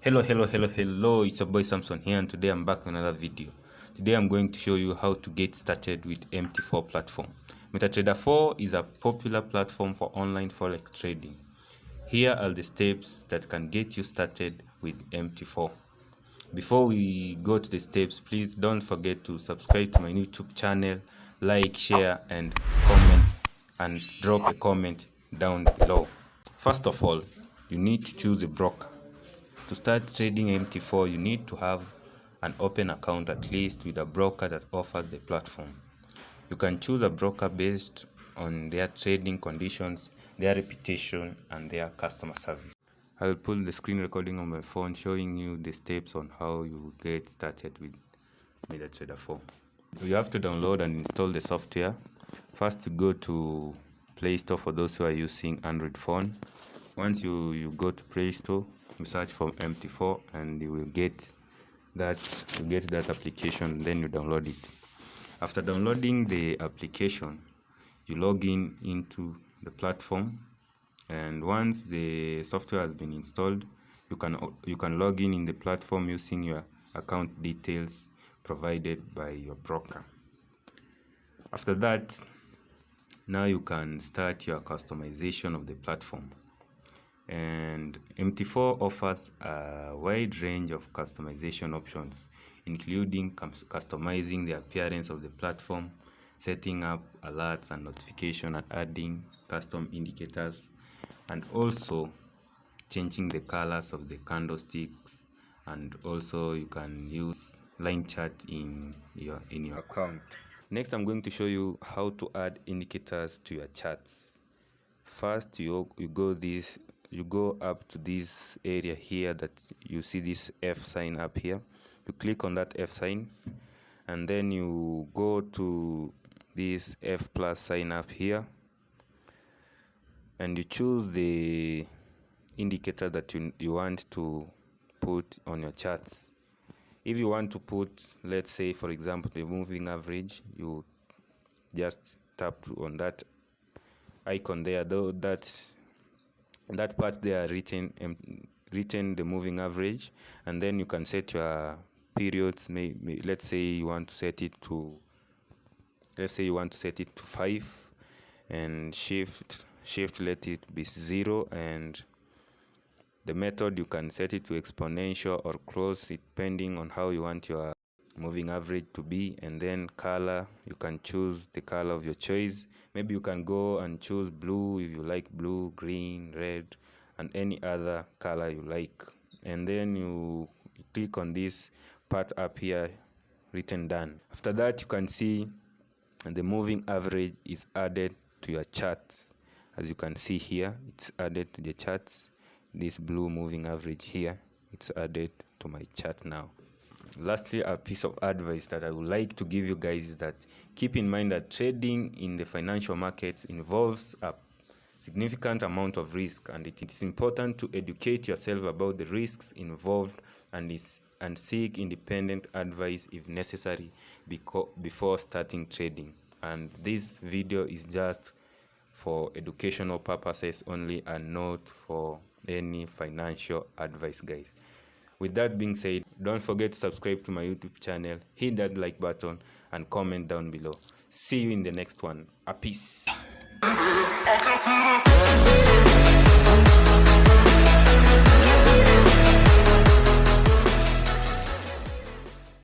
Hello, it's your boy Samson here, and today I'm back with another video. Today I'm going to show you how to get started with MT4 platform. MetaTrader 4 is a popular platform for online forex trading. Here are the steps that can get you started with MT4. Before we go to the steps, please don't forget to subscribe to my YouTube channel, like, share, and comment, and drop a comment down below. First of all, you need to choose a broker. To start trading MT4, you need to have an open account at least with a broker that offers the platform. You can choose a broker based on their trading conditions, their reputation, and their customer service. I will put the screen recording on my phone showing you the steps on how you get started with MetaTrader 4. You have to download and install the software. First, you go to Play Store for those who are using Android phone. Once you go to Play Store, you search for MT4 and you will get that application, then you download it. After downloading the application, you log in into the platform, and once the software has been installed, you can log in the platform using your account details provided by your broker. After that, now you can start your customization of the platform. And MT4 offers a wide range of customization options, including customizing the appearance of the platform, setting up alerts and notifications, and adding custom indicators, and also changing the colors of the candlesticks. And also you can use line chart in your account. Next, I'm going to show you how to add indicators to your charts. First, you go up to this area here that you see this F sign up here. You click on that F sign, and then you go to this F plus sign up here, and you choose the indicator that you want to put on your charts. If you want to put, let's say for example, the moving average, you just tap on that icon there, though that part there written the moving average, and then you can set your periods. Maybe let's say you want to set it to 5, and shift let it be 0, and the method you can set it to exponential or close, it depending on how you want your moving average to be. And then color, you can choose the color of your choice. Maybe you can go and choose blue if you like blue, green, red, and any other color you like. And then you click on this part up here written done. After that, you can see the moving average is added to your charts. As you can see here, it's added to the charts. This blue moving average here, it's added to my chart now. Lastly, a piece of advice that I would like to give you guys is that keep in mind that trading in the financial markets involves a significant amount of risk, and it is important to educate yourself about the risks involved and seek independent advice if necessary before starting trading. And this video is just for educational purposes only and not for any financial advice, guys. With that being said, don't forget to subscribe to my YouTube channel, hit that like button, and comment down below. See you in the next one. A peace.